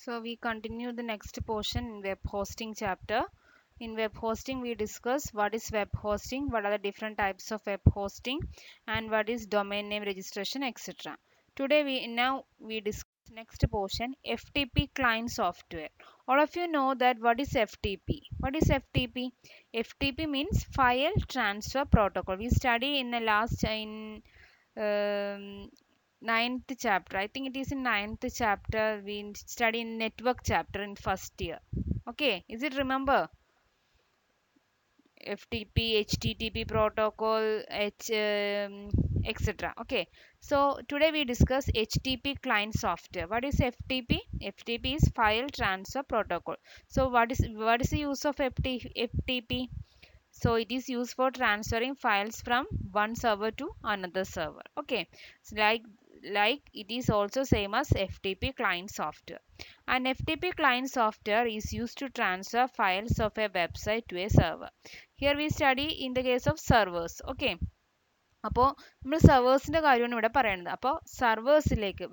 So we continue the next portion in web hosting chapter. In web hosting, we discuss what is web hosting, what are the different types of web hosting, and what is domain name registration, etc. Today we discuss next portion FTP client software. All of you know that what is FTP? What is FTP? FTP means file transfer protocol. We study in the last in um, ninth chapter. I think it is in ninth chapter. We study in network chapter in first year. Okay, is it remember? FTP, HTTP protocol, etc. Okay, so today we discuss HTTP client software. What is FTP? FTP is file transfer protocol. So what is the use of FTP? So it is used for transferring files from one server to another server. Okay, so like it is also same as FTP client software. And FTP client software is used to transfer files of a website to a server. Here we study in the case of servers. Okay, അപ്പോൾ നമ്മൾ സെർവേഴ്സിൻ്റെ കാര്യമാണ് ഇവിടെ പറയുന്നത്. അപ്പോൾ സെർവേഴ്സിലേക്ക്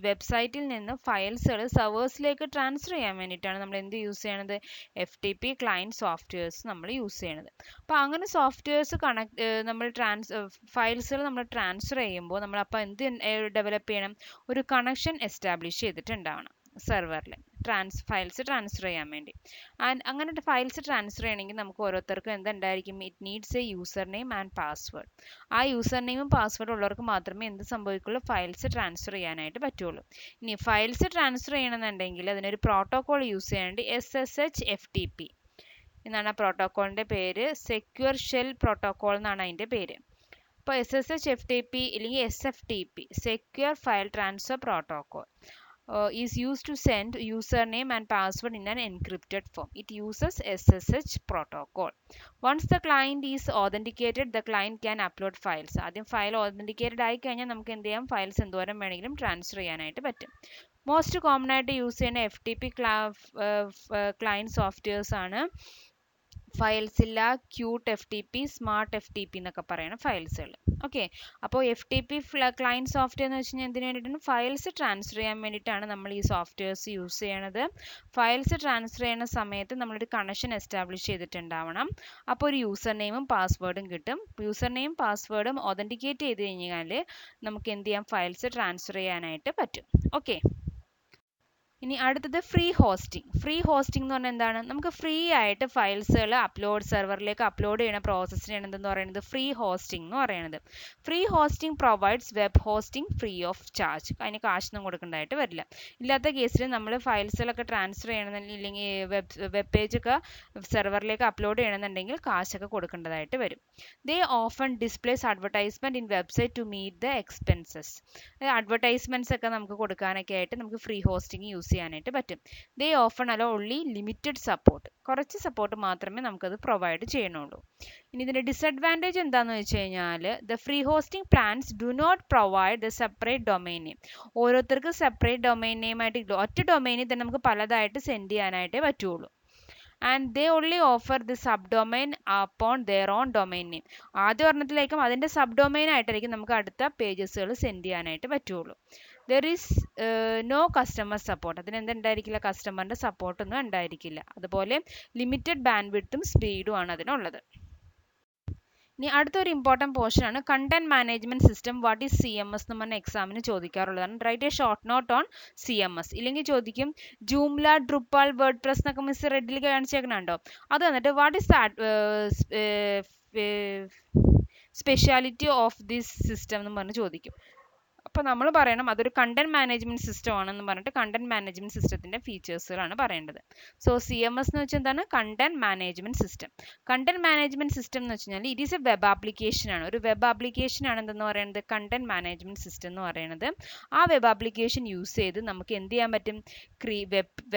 വെബ്സൈറ്റിൽ നിന്ന് ഫയൽസുകൾ സെർവേഴ്സിലേക്ക് transfer ചെയ്യാൻ വേണ്ടിയിട്ടാണ് നമ്മൾ എന്ത് യൂസ് ചെയ്യണത്? FTP ക്ലയൻറ്റ് സോഫ്റ്റ്വെയർസ് നമ്മൾ യൂസ് ചെയ്യണത്. അപ്പോൾ അങ്ങനെ സോഫ്റ്റ്വെയർസ് നമ്മൾ ഫയൽസുകൾ നമ്മൾ ട്രാൻസ്ഫർ ചെയ്യുമ്പോൾ നമ്മൾ അപ്പോൾ എന്ത് ഡെവലപ്പ് ചെയ്യണം? ഒരു കണക്ഷൻ എസ്റ്റാബ്ലിഷ് ചെയ്തിട്ടുണ്ടാവണം സെർവറിൽ ഫയൽസ് ട്രാൻസ്ഫർ ചെയ്യാൻ വേണ്ടി. ആൻഡ് അങ്ങനെ ഫയൽസ് ട്രാൻസ്ഫർ ചെയ്യണമെങ്കിൽ നമുക്ക് ഓരോരുത്തർക്കും എന്തുണ്ടായിരിക്കും? It needs a user name and password. ആ യൂസർ നെയിമും പാസ്വേഡും ഉള്ളവർക്ക് മാത്രമേ എന്ത് സംഭവിക്കുള്ളൂ? ഫയൽസ് ട്രാൻസ്ഫർ ചെയ്യാനായിട്ട് പറ്റുള്ളൂ. ഇനി ഫയൽസ് ട്രാൻസ്ഫർ ചെയ്യണമെന്നുണ്ടെങ്കിൽ അതിനൊരു പ്രോട്ടോകോൾ യൂസ് ചെയ്യാണ്ട് SSH/FTP എന്നാണ് ആ പ്രോട്ടോക്കോളിൻ്റെ പേര്. സെക്യൂർ ഷെൽ പ്രോട്ടോകോൾ എന്നാണ് അതിൻ്റെ പേര്. അപ്പോൾ SSH/FTP അല്ലെങ്കിൽ SFTP secure file transfer protocol is used to send username and password in an encrypted form. It uses SSH protocol. Once the client is authenticated, the client can upload files. ആദ്യം file authenticated ആയി കഴിഞ്ഞാൽ നമുക്ക് എന്ത് ചെയ്യാം? Files എന്തോരം വേണമെങ്കിലും transfer ചെയ്യാനായിട്ട് പറ്റും. മോസ്റ്റ് കോമൺ ആയിട്ട് യൂസ് ചെയ്യുന്ന FTP ക്ലയൻറ്റ് സോഫ്റ്റ്വെയർസ് ആണ് ഫയൽസില്ല, ക്യൂട്ട് FTP, സ്മാർട്ട് FTP എന്നൊക്കെ പറയുന്ന ഫയൽസുകൾ. ഓക്കെ, അപ്പോൾ FTP ക്ലയൻറ്റ് സോഫ്റ്റ്വെയർ എന്ന് വെച്ച് കഴിഞ്ഞാൽ എന്തിനു വേണ്ടിയിട്ടാണ്? ഫയൽസ് ട്രാൻസ്ഫർ ചെയ്യാൻ വേണ്ടിയിട്ടാണ് നമ്മൾ ഈ സോഫ്റ്റ്വെയർസ് യൂസ് ചെയ്യണത്. ഫയൽസ് ട്രാൻസ്ഫർ ചെയ്യുന്ന സമയത്ത് നമ്മളൊരു കണക്ഷൻ എസ്റ്റാബ്ലിഷ് ചെയ്തിട്ടുണ്ടാവണം. അപ്പോൾ ഒരു യൂസർ നെയിമും പാസ്വേഡും കിട്ടും. യൂസർ നെയിം പാസ്വേഡും ഒതൻറ്റിക്കേറ്റ് ചെയ്ത് കഴിഞ്ഞാൽ നമുക്ക് എന്ത് ചെയ്യാം? ഫയൽസ് ട്രാൻസ്ഫർ ചെയ്യാനായിട്ട് പറ്റും. ഓക്കെ, ഇനി അടുത്തത് ഫ്രീ ഹോസ്റ്റിംഗ്. ഫ്രീ ഹോസ്റ്റിംഗ് എന്ന് പറഞ്ഞാൽ എന്താണ്? നമുക്ക് ഫ്രീ ആയിട്ട് ഫയൽസുകൾ സെർവറിലേക്ക് അപ്ലോഡ് ചെയ്യുന്ന പ്രോസസ്സിനാണ് എന്തെന്ന് പറയുന്നത്? ഫ്രീ ഹോസ്റ്റിംഗ് എന്ന് പറയുന്നത്. Free hosting provides web hosting free of charge. അതിന് കാശൊന്നും കൊടുക്കേണ്ടതായിട്ട് വരില്ല. ഇല്ലാത്ത കേസിൽ നമ്മൾ ഫയൽസുകളൊക്കെ ട്രാൻസ്ഫർ ചെയ്യണമെന്നില്ലെങ്കിൽ വെബ് പേജൊക്കെ സെർവറിലേക്ക് അപ്ലോഡ് ചെയ്യണമെന്നുണ്ടെങ്കിൽ കാശൊക്കെ കൊടുക്കേണ്ടതായിട്ട് വരും. They often displays advertisement in website to meet the expenses. Advertisements ഒക്കെ നമുക്ക് കൊടുക്കാനൊക്കെ ആയിട്ട് നമുക്ക് ഫ്രീ ഹോസ്റ്റിംഗ് യൂസ് ചെയ്യാനായിട്ട് പറ്റും. ദേ often hello only limited support. കുറച്ച് സപ്പോർട്ട് മാത്രമേ നമുക്കത് പ്രൊവൈഡ് ചെയ്യണുള്ളൂ. ഇനി ഇതിൻ്റെ ഡിസഡ്വാൻറ്റേജ് എന്താണെന്ന് വെച്ച് കഴിഞ്ഞാൽ the free hosting plans do not provide the separate domain name. ഓരോരുത്തർക്ക് സെപ്പറേറ്റ് ഡൊമൈൻ നെയിം ആയിട്ട് ഒറ്റ ഡൊമൈനിൽ തന്നെ നമുക്ക് പലതായിട്ട് സെൻഡ് ചെയ്യാനായിട്ടേ പറ്റുള്ളൂ. And they only offer the sub domain upon their own domain name. ആദ്യ ഒരെണ്ണത്തിലേക്കും അതിൻ്റെ സബ് ഡൊമൈൻ ആയിട്ടായിരിക്കും നമുക്ക് അടുത്ത പേജസുകൾ സെൻഡ് ചെയ്യാനായിട്ട് പറ്റുള്ളൂ. There is no customer support. അതിന് എന്തുണ്ടായിരിക്കില്ല? കസ്റ്റമറിൻ്റെ സപ്പോർട്ടൊന്നും ഉണ്ടായിരിക്കില്ല. അതുപോലെ ലിമിറ്റഡ് ബാൻഡ് വിഡ്ത്തും സ്പീഡും ആണ് അതിനുള്ളത്. ഇനി അടുത്തൊരു ഇമ്പോർട്ടൻറ്റ് പോർഷൻ ആണ് content management system. What is CMS എന്ന് പറഞ്ഞ എക്സാമിന് ചോദിക്കാറുള്ളതാണ്. Write a short note on CMS. ഇല്ലെങ്കിൽ ചോദിക്കും ജൂംല, ഡ്രുപ്പാൾ, വേർഡ് പ്രസ് എന്നൊക്കെ മിസ് റെഡിൽ കാണിച്ചേക്കണുണ്ടോ? അത് വന്നിട്ട് what is the speciality of this system എന്ന് പറഞ്ഞ് ചോദിക്കും. അപ്പോൾ നമ്മൾ പറയണം അതൊരു കണ്ടന്റ് മാനേജ്മെന്റ് സിസ്റ്റം ആണെന്ന് പറഞ്ഞിട്ട് കണ്ടന്റ് മാനേജ്മെന്റ് സിസ്റ്റത്തിന്റെ ഫീച്ചേഴ്സുകളാണ് പറയേണ്ടത്. സോ CMS എന്ന് വെച്ചാൽ എന്താണ്? Content management system. Content management system എന്ന് വെച്ചാൽ it is A web application ആണ്. ഒരു വെബ് ആപ്ലിക്കേഷൻ ആണ് എന്തെന്ന് പറയുന്നത്? കണ്ടന്റ് മാനേജ്മെന്റ് സിസ്റ്റം എന്ന് പറയുന്നത്. ആ വെബ് ആപ്ലിക്കേഷൻ യൂസ് ചെയ്ത് നമുക്ക് എന്ത് ചെയ്യാൻ പറ്റും?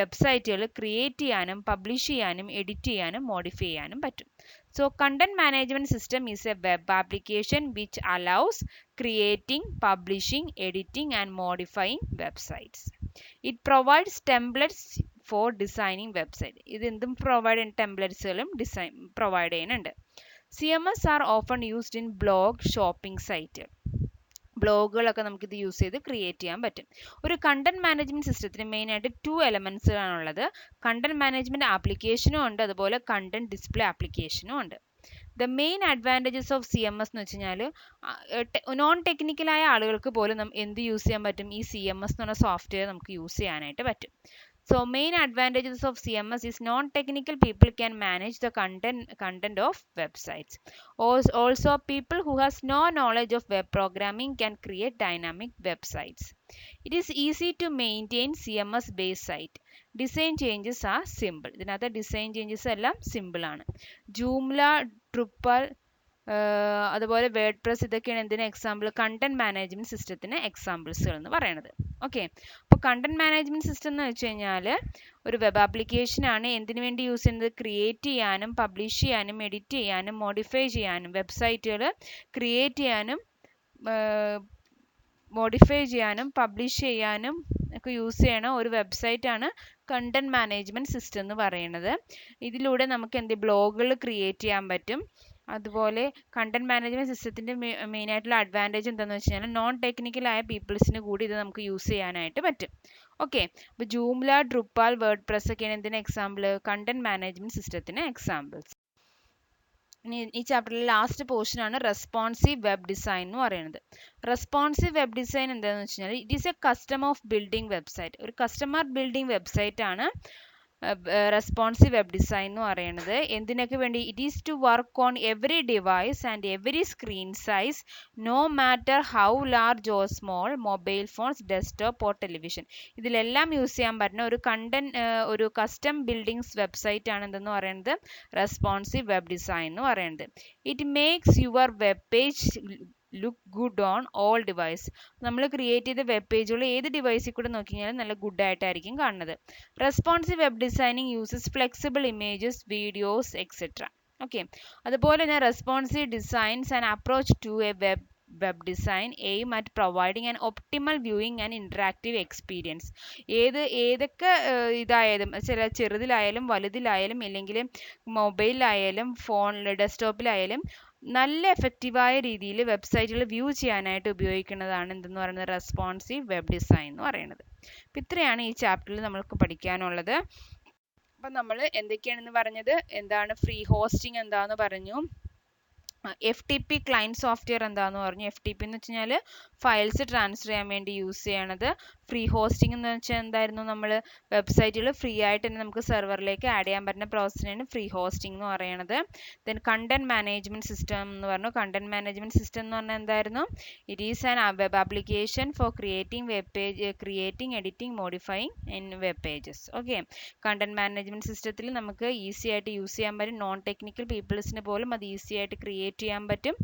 വെബ്സൈറ്റുകൾ ക്രിയേറ്റ് ചെയ്യാനും പബ്ലിഷ് ചെയ്യാനും എഡിറ്റ് ചെയ്യാനും മോഡിഫൈ ചെയ്യാനും പറ്റും. So content management system is a web application which allows creating, publishing, editing and modifying websites. It provides templates for designing website. ഇത് എന്തും പ്രൊവൈഡ് ചെയ്യുന്ന ടെംപ്ലേറ്റ്സുകളും പ്രൊവൈഡ് ചെയ്യുന്നുണ്ട്. CMS are often used in blog, shopping site. ബ്ലോഗുകളൊക്കെ നമുക്കിത് use ചെയ്ത് create ചെയ്യാൻ പറ്റും. ഒരു content management സിസ്റ്റത്തിന് മെയിനായിട്ട് 2 എലമെന്റ്സ് ആണുള്ളത്. കണ്ടന്റ് മാനേജ്മെന്റ് ആപ്ലിക്കേഷനും ഉണ്ട്, അതുപോലെ കണ്ടന്റ് ഡിസ്പ്ലേ ആപ്ലിക്കേഷനും ഉണ്ട്. The main advantages of CMS എന്ന് വെച്ച് കഴിഞ്ഞാൽ നോൺ ടെക്നിക്കലായ ആളുകൾക്ക് പോലും എന്ത് യൂസ് ചെയ്യാൻ പറ്റും, ഈ CMS എന്ന് പറഞ്ഞ സോഫ്റ്റ്വെയർ നമുക്ക് യൂസ് ചെയ്യാനായിട്ട് പറ്റും. So main advantages of CMS is non-technical people can manage the content of websites. Also people who has no knowledge of web programming can create dynamic websites. It is easy to maintain CMS based site. Design changes are simple. ഇതിനകത്ത് design changes എല്ലാം simple ആണ്. Joomla, Drupal, അതുപോലെ word press, ഇതൊക്കെയാണ് എന്തിന് example, content management സിസ്റ്റത്തിന് എക്സാമ്പിൾസുകൾ എന്ന് പറയുന്നത്. Okay, അപ്പോൾ കണ്ടന്റ് മാനേജ്മെന്റ് സിസ്റ്റം എന്ന് വെച്ച് കഴിഞ്ഞാൽ ഒരു വെബ് ആപ്ലിക്കേഷൻ ആണ്. എന്തിനു വേണ്ടി യൂസ് ചെയ്യുന്നത്, ക്രിയേറ്റ് ചെയ്യാനും പബ്ലിഷ് ചെയ്യാനും എഡിറ്റ് ചെയ്യാനും മോഡിഫൈ ചെയ്യാനും വെബ്സൈറ്റുകൾ ക്രിയേറ്റ് ചെയ്യാനും മോഡിഫൈ ചെയ്യാനും പബ്ലിഷ് ചെയ്യാനും ഒക്കെ യൂസ് ചെയ്യണ ഒരു വെബ്സൈറ്റ് ആണ് കണ്ടന്റ് മാനേജ്മെന്റ് സിസ്റ്റം എന്ന് പറയുന്നത്. ഇതിലൂടെ നമുക്ക് ബ്ലോഗുകൾ ക്രിയേറ്റ് ചെയ്യാൻ പറ്റും. അതുപോലെ കണ്ടന്റ് മാനേജ്മെന്റ് സിസ്റ്റത്തിന്റെ മെയിൻ ആയിട്ടുള്ള അഡ്വാൻറ്റേജ് എന്താണെന്ന് വെച്ച് കഴിഞ്ഞാൽ നോൺ ടെക്നിക്കൽ ആയ പീപ്പിൾസിന് കൂടി ഇത് നമുക്ക് യൂസ് ചെയ്യാനായിട്ട് പറ്റും. ഓക്കെ, അപ്പോൾ ജൂംല, ഡ്രുപ്പാൽ, വേർഡ് പ്രസ് ഒക്കെയാണ് എന്തിന് എക്സാമ്പിൾ, കണ്ടന്റ് മാനേജ്മെന്റ് സിസ്റ്റത്തിന് എക്സാമ്പിൾസ്. ഈ ചാപ്റ്ററിലെ ലാസ്റ്റ് പോർഷൻ ആണ് റെസ്പോൺസീവ് വെബ് ഡിസൈൻ എന്ന് പറയുന്നത്. റെസ്പോൺസീവ് വെബ് ഡിസൈൻ എന്താണെന്ന് വെച്ച് കഴിഞ്ഞാൽ it is a custom of building website. ഒരു കസ്റ്റമർ ബിൽഡിംഗ് വെബ്സൈറ്റ് ആണ് റെസ്പോൺസീവ് വെബ് ഡിസൈൻ എന്ന് പറയുന്നത്. എന്തിനൊക്കെ വേണ്ടി, it is to work on every device and every screen size, no matter how large or small, mobile phones, desktop or television. ഇതിലെല്ലാം use ചെയ്യാൻ പറ്റുന്ന ഒരു കസ്റ്റം ബിൽഡിംഗ്സ് വെബ്സൈറ്റ് ആണ് എന്തെന്ന് പറയുന്നത്, റെസ്പോൺസീവ് വെബ് ഡിസൈൻ എന്ന് പറയുന്നത്. It makes your web page look good on all device. നമ്മൾ ക്രിയേറ്റ് ചെയ്ത വെബ് പേജുകൾ ഏത് ഡിവൈസിൽ കൂടെ നോക്കി കഴിഞ്ഞാലും നല്ല ഗുഡ് ആയിട്ടായിരിക്കും കാണുന്നത്. Responsive web designing uses flexible images, videos etcetera. Okay, അതുപോലെ തന്നെ responsive designs and approach to a web design aim at providing an optimal viewing and interactive experience. ഏതൊക്കെ ഇതായാലും ചെറുതിലായാലും വലുതിലായാലും ഇല്ലെങ്കിൽ മൊബൈലിലായാലും ഫോണിൽ ഡെസ്ക്ടോപ്പിലായാലും നല്ല എഫക്റ്റീവായ രീതിയിൽ വെബ്സൈറ്റുകൾ വ്യൂ ചെയ്യാനായിട്ട് ഉപയോഗിക്കുന്നതാണ് എന്തെന്ന് പറയുന്നത്, റെസ്പോൺസീവ് വെബ് ഡിസൈൻ എന്ന് പറയുന്നത്. അപ്പം ഇത്രയാണ് ഈ ചാപ്റ്ററിൽ നമ്മൾക്ക് പഠിക്കാനുള്ളത്. അപ്പം നമ്മൾ എന്തൊക്കെയാണെന്ന് പറഞ്ഞത്, എന്താണ് ഫ്രീ ഹോസ്റ്റിംഗ് എന്താണെന്ന് പറഞ്ഞു, FTP ക്ലയൻറ്റ് സോഫ്റ്റ്വെയർ എന്താണെന്ന് പറഞ്ഞു. FTP എന്ന് വെച്ച് കഴിഞ്ഞാൽ ഫയൽസ് ട്രാൻസ്ഫർ ചെയ്യാൻ വേണ്ടി യൂസ് ചെയ്യണത്. ഫ്രീ ഹോസ്റ്റിംഗ് എന്ന് വെച്ചാൽ എന്തായിരുന്നു, നമ്മൾ വെബ്സൈറ്റുകൾ ഫ്രീ ആയിട്ട് തന്നെ നമുക്ക് സെർവറിലേക്ക് ആഡ് ചെയ്യാൻ പറ്റുന്ന പ്രോസസ്സിനാണ് ഫ്രീ ഹോസ്റ്റിംഗ് എന്ന് പറയുന്നത്. ദെൻ കണ്ടന്റ് മാനേജ്മെന്റ് സിസ്റ്റം എന്ന് പറഞ്ഞു. കണ്ടന്റ് മാനേജ്മെന്റ് സിസ്റ്റം എന്ന് പറഞ്ഞാൽ എന്തായിരുന്നു, it is an web application for creating editing modifying in web pages. Okay, content management സിസ്റ്റത്തിൽ നമുക്ക് ഈസി ആയിട്ട് യൂസ് ചെയ്യാൻ പറ്റും. നോൺ ടെക്നിക്കൽ പീപ്പിൾസിന് പോലും അത് ഈസി ആയിട്ട് ക്രിയേറ്റ് ചെയ്യാൻ പറ്റും.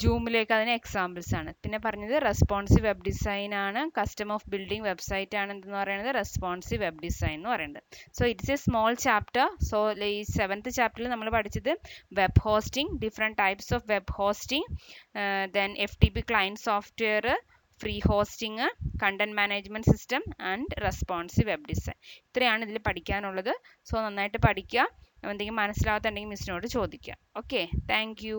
ജൂമിലേക്ക് അതിന് എക്സാമ്പിൾസ് ആണ്. പിന്നെ പറഞ്ഞത് റെസ്പോൺസീവ് വെബ് ഡിസൈൻ ആണ്. കസ്റ്റം ഓഫ് ബിൽഡിംഗ് വെബ്സൈറ്റ് ആണ് എന്തെന്ന് പറയുന്നത്, റെസ്പോൺസീവ് വെബ് ഡിസൈൻ എന്ന് പറയുന്നത്. So it's A small chapter. So ഈ 7th ചാപ്റ്ററിൽ നമ്മൾ പഠിച്ചത് web hosting, different types of web hosting, then FTP client software, free hosting, content management system and responsive web design. ഇത്രയാണ് ഇതിൽ പഠിക്കാനുള്ളത്. സോ നന്നായിട്ട് പഠിക്കുക. എന്തെങ്കിലും മനസ്സിലാവാത്തുണ്ടെങ്കിൽ മിസ്സിനോട് ചോദിക്കുക. Okay, thank you.